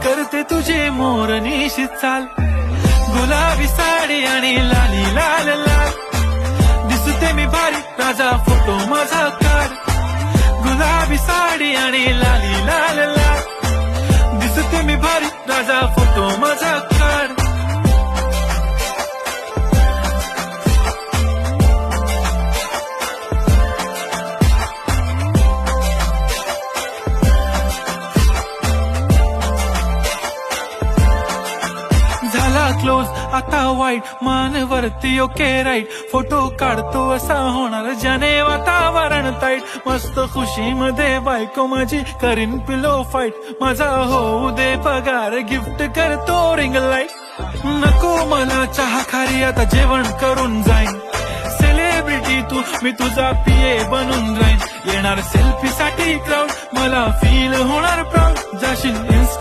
करते तुझे मोरनीशी चाल, गुलाबी साडी आणि लाली लाल लाल, दिसते मी भारी राजा फोटो माझा काढ, गुलाबी साडी आणि लाली लाल लाल, दिसते मी भारी राजा फोटो माझा काढ. झाला क्लोज आता वाईट, मानवरती ओके राईट, फोटो काढतो असा होणार ज्याने वातावरण ताईट, मस्त खुशीमध्ये बायको माझी करीन पिलो फाईट, माझा होऊ दे पगार गिफ्ट करतो रिंग लाईट, नको मला चहा खारी आता जेवण करून जाईन, सेलिब्रिटी तू मी तुझा पिये बनून राहीन, येणार सेल्फी साठी क्राऊड मला फील होणार प्राऊड, जाशील